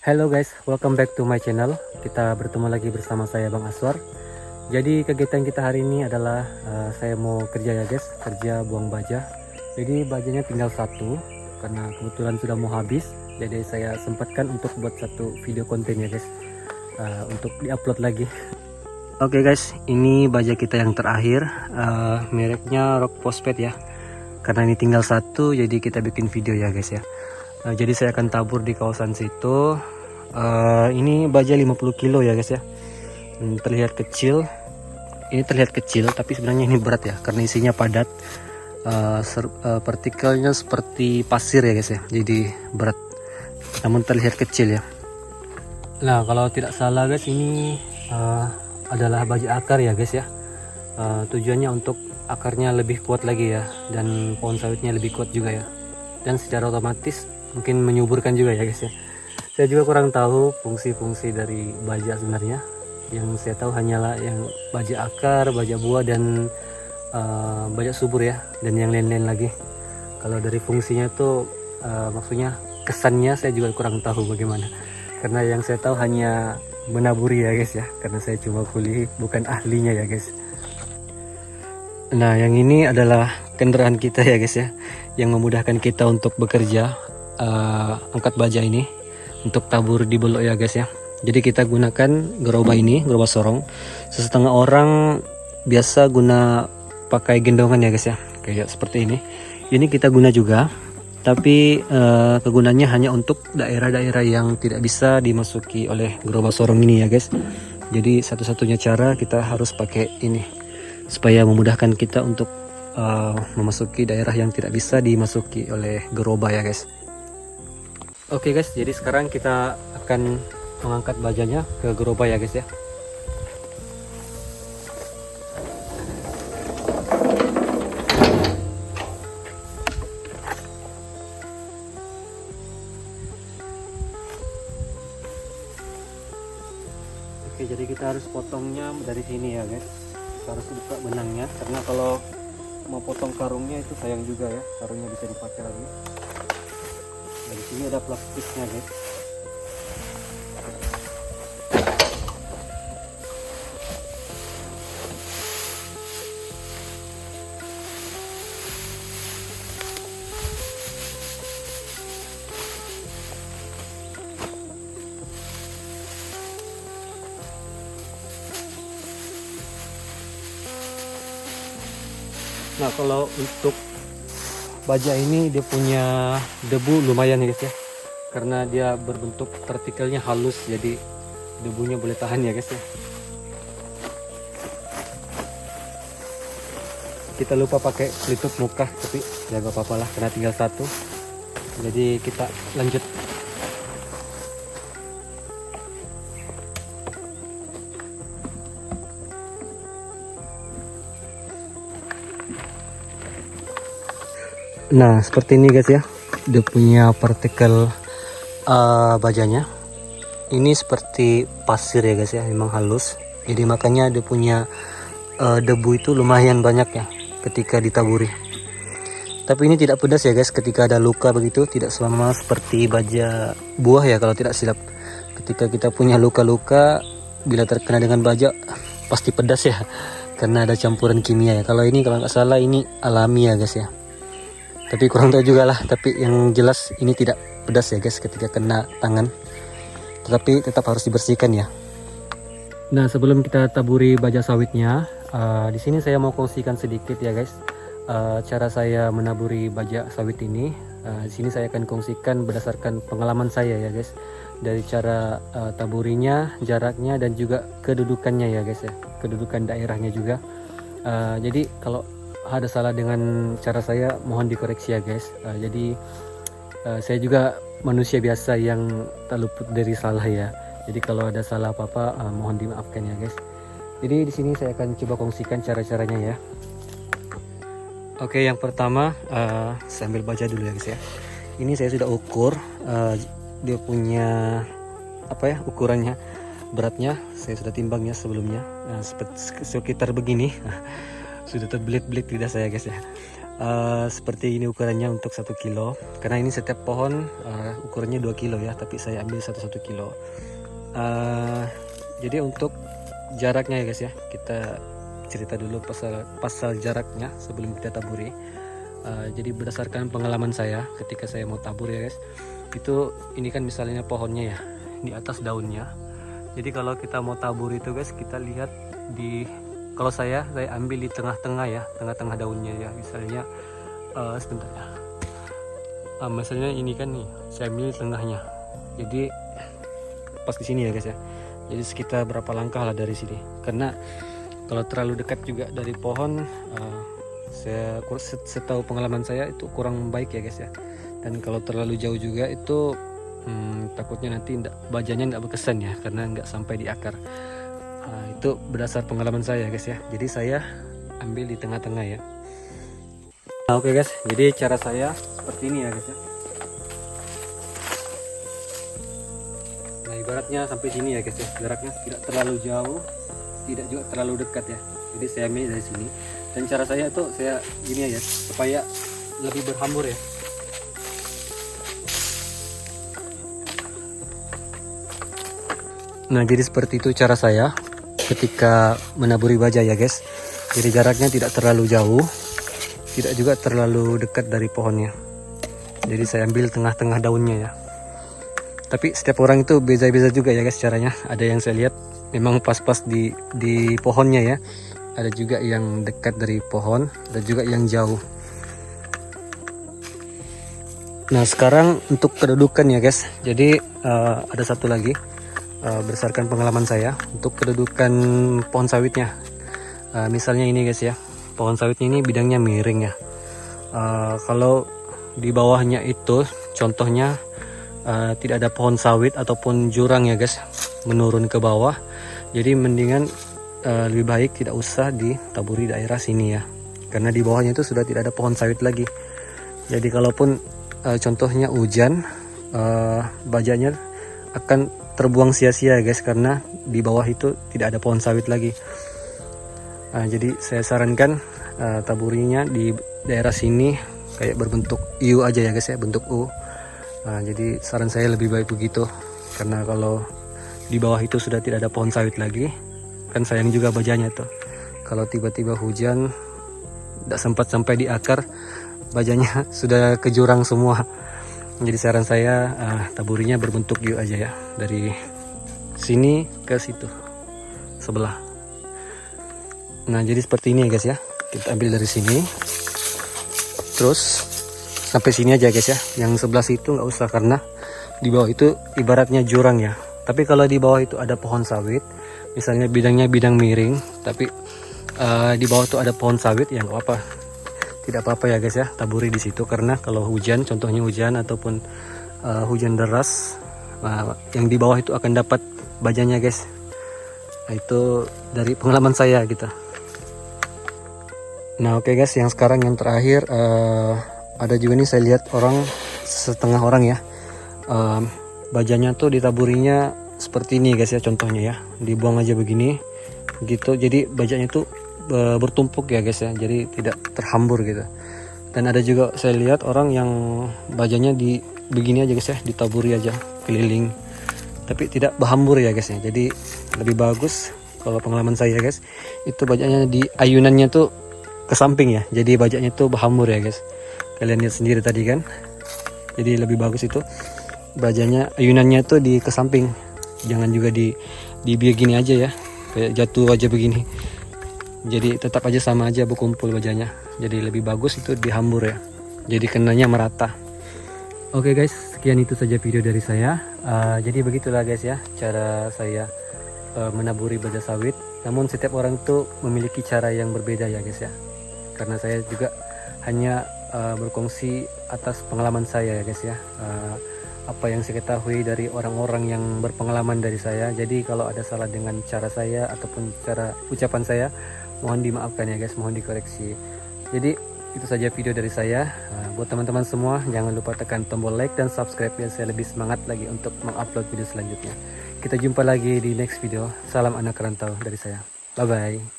Hello guys, welcome back to my channel. Kita bertemu lagi bersama saya Bang Aswar. Jadi kegiatan kita hari ini adalah saya mau kerja ya guys, kerja buang baja. Jadi bajanya tinggal satu karena kebetulan sudah mau habis. Jadi saya sempatkan untuk buat satu video konten ya guys, untuk diupload lagi. Oke guys, ini baja kita yang terakhir, mereknya Rock Phosphate ya. Karena ini tinggal satu, jadi kita bikin video ya guys ya. Jadi saya akan tabur di kawasan situ. Ini baja 50 kilo ya guys ya. Terlihat kecil. Ini terlihat kecil, tapi sebenarnya ini berat ya, karena isinya padat. Partikelnya seperti pasir ya guys ya. Jadi berat, namun terlihat kecil ya. Nah kalau tidak salah guys, ini adalah baja akar ya guys ya. Tujuannya untuk akarnya lebih kuat lagi ya, dan pohon sawitnya lebih kuat juga ya, dan secara otomatis mungkin menyuburkan juga ya guys ya. Saya juga kurang tahu fungsi-fungsi dari baja sebenarnya. Yang saya tahu hanyalah yang baja akar, baja buah, dan baja subur ya, dan yang lain-lain lagi. Kalau dari fungsinya tuh maksudnya kesannya saya juga kurang tahu bagaimana, karena yang saya tahu hanya menaburi ya guys ya, karena saya cuma kuli, bukan ahlinya ya guys. Nah yang ini adalah kendaraan kita ya guys ya, yang memudahkan kita untuk bekerja, angkat baja ini untuk tabur di belok ya guys ya. Jadi kita gunakan gerobak ini, gerobak sorong. Setengah orang biasa guna pakai gendongan ya guys ya, kayak seperti ini. Ini kita guna juga, tapi kegunaannya hanya untuk daerah-daerah yang tidak bisa dimasuki oleh gerobak sorong ini ya guys. Jadi satu-satunya cara kita harus pakai ini, supaya memudahkan kita untuk memasuki daerah yang tidak bisa dimasuki oleh gerobak ya guys. Oke guys, jadi sekarang kita akan mengangkat bajanya ke gerobak ya guys ya. Oke, jadi kita harus potongnya dari sini ya guys. Kita harus buka benangnya, karena kalau mau potong karungnya itu sayang juga ya, karungnya bisa dipakai lagi. Dari sini ada plastiknya guys. Nah kalau untuk baja ini dia punya debu lumayan ya guys ya, karena dia berbentuk partikelnya halus, jadi debunya boleh tahan ya guys ya. Kita lupa pakai pelitup muka, tapi ya gak apa-apa lah, karena tinggal satu. Jadi kita lanjut. Nah seperti ini guys ya, dia punya partikel bajanya. Ini seperti pasir ya guys ya, memang halus. Jadi makanya dia punya debu itu lumayan banyak ya ketika ditaburi. Tapi ini tidak pedas ya guys, ketika ada luka begitu tidak sama seperti baja buah ya kalau tidak silap. Ketika kita punya luka-luka, bila terkena dengan baja pasti pedas ya, karena ada campuran kimia ya. Kalau ini kalau nggak salah ini alami ya guys ya. Tapi kurang tahu juga lah, tapi yang jelas ini tidak pedas ya guys ketika kena tangan. Tetapi tetap harus dibersihkan ya. Nah sebelum kita taburi baja sawitnya, di sini saya mau kongsikan sedikit ya guys, cara saya menaburi baja sawit ini. Di sini saya akan kongsikan berdasarkan pengalaman saya ya guys, dari cara taburinya, jaraknya, dan juga kedudukannya ya guys ya, kedudukan daerahnya juga. Jadi kalau ada salah dengan cara saya, mohon dikoreksi ya guys. Jadi saya juga manusia biasa yang tak luput dari salah ya. Jadi kalau ada salah apa-apa mohon dimaafkan ya guys. Jadi di sini saya akan coba kongsikan cara-caranya ya. Oke, yang pertama saya ambil baja dulu ya guys ya. Ini saya sudah ukur, dia punya apa ya ukurannya, beratnya saya sudah timbangnya sebelumnya, sekitar begini. Sudah terbelit-belit lidah saya guys ya. Seperti ini ukurannya untuk 1 kilo, karena ini setiap pohon ukurannya 2 kilo ya, tapi saya ambil 1 kilo. Jadi untuk jaraknya ya guys ya, kita cerita dulu pasal jaraknya sebelum kita taburi. Jadi berdasarkan pengalaman saya ketika saya mau tabur ya guys, itu ini kan misalnya pohonnya ya di atas daunnya. Jadi kalau kita mau tabur itu guys, kita lihat kalau saya ambil di tengah-tengah ya, tengah-tengah daunnya ya. Misalnya sebentar ya. Misalnya ini kan nih, saya ambil di tengahnya. Jadi pas di sini ya guys ya. Jadi sekitar berapa langkah lah dari sini. Karena kalau terlalu dekat juga dari pohon, setahu pengalaman saya itu kurang baik ya guys ya. Dan kalau terlalu jauh juga itu takutnya nanti bajanya nggak berkesan ya, karena nggak sampai di akar. Itu berdasar pengalaman saya guys ya. Jadi saya ambil di tengah-tengah ya. Oke guys, jadi cara saya seperti ini ya guys ya. Nah ibaratnya sampai sini ya guys ya, jaraknya tidak terlalu jauh, tidak juga terlalu dekat ya. Jadi saya ambil dari sini, dan cara saya itu saya gini aja supaya lebih berhamur ya. Nah jadi seperti itu cara saya ketika menaburi baja ya guys. Jadi jaraknya tidak terlalu jauh, tidak juga terlalu dekat dari pohonnya. Jadi saya ambil tengah-tengah daunnya ya. Tapi setiap orang itu beda-beda juga ya guys caranya. Ada yang saya lihat memang pas-pas di pohonnya ya. Ada juga yang dekat dari pohon, ada juga yang jauh. Nah sekarang untuk kedudukan ya guys. Jadi ada satu lagi. Berdasarkan pengalaman saya untuk kedudukan pohon sawitnya, misalnya ini guys ya, pohon sawitnya ini bidangnya miring ya. Kalau di bawahnya itu contohnya tidak ada pohon sawit ataupun jurang ya guys, menurun ke bawah, jadi mendingan lebih baik tidak usah ditaburi daerah sini ya, karena di bawahnya itu sudah tidak ada pohon sawit lagi. Jadi kalaupun contohnya hujan, bajanya akan terbuang sia-sia ya guys, karena di bawah itu tidak ada pohon sawit lagi. Jadi saya sarankan taburinya di daerah sini kayak berbentuk U aja ya guys ya, bentuk U. Jadi saran saya lebih baik begitu, karena kalau di bawah itu sudah tidak ada pohon sawit lagi, kan sayang juga bajanya tuh. Kalau tiba-tiba hujan tidak sempat sampai di akar, bajanya sudah ke jurang semua. Jadi saran saya taburinya berbentuk U aja ya, dari sini ke situ sebelah. Nah jadi seperti ini ya guys ya, kita ambil dari sini terus sampai sini aja guys ya. Yang sebelah situ nggak usah, karena di bawah itu ibaratnya jurang ya. Tapi kalau di bawah itu ada pohon sawit, misalnya bidangnya bidang miring, tapi di bawah itu ada pohon sawit, ya nggak apa, tidak apa-apa ya guys ya, taburi di situ. Karena kalau hujan, contohnya hujan ataupun hujan deras, yang di bawah itu akan dapat bajanya guys. Nah, itu dari pengalaman saya gitu. Nah oke guys, yang sekarang yang terakhir, ada juga nih saya lihat setengah orang ya, bajanya tuh ditaburinya seperti ini guys ya, contohnya ya, dibuang aja begini gitu. Jadi bajanya tuh bertumpuk ya guys ya, jadi tidak terhambur gitu. Dan ada juga saya lihat orang yang bajanya begini aja guys ya, ditaburi aja keliling, tapi tidak berhambur ya guys ya. Jadi lebih bagus kalau pengalaman saya guys, itu bajanya di ayunannya tuh ke samping ya, jadi bajanya tuh berhambur ya guys. Kalian lihat sendiri tadi kan, jadi lebih bagus itu bajanya ayunannya tuh ke samping, jangan juga di begini aja ya, kayak jatuh aja begini. Jadi tetap aja sama aja berkumpul bajanya. Jadi lebih bagus itu dihambur ya, jadi kenanya merata. Oke guys, sekian itu saja video dari saya. Jadi begitulah guys ya, cara saya menaburi baja sawit. Namun setiap orang itu memiliki cara yang berbeda ya guys ya, karena saya juga hanya berkongsi atas pengalaman saya ya guys ya, apa yang saya ketahui dari orang-orang yang berpengalaman dari saya. Jadi kalau ada salah dengan cara saya ataupun cara ucapan saya, mohon dimaafkan ya guys, mohon dikoreksi. Jadi itu saja video dari saya. Buat teman-teman semua, jangan lupa tekan tombol like dan subscribe biar saya lebih semangat lagi untuk mengupload video selanjutnya. Kita jumpa lagi di next video. Salam anak rantau dari saya. Bye bye.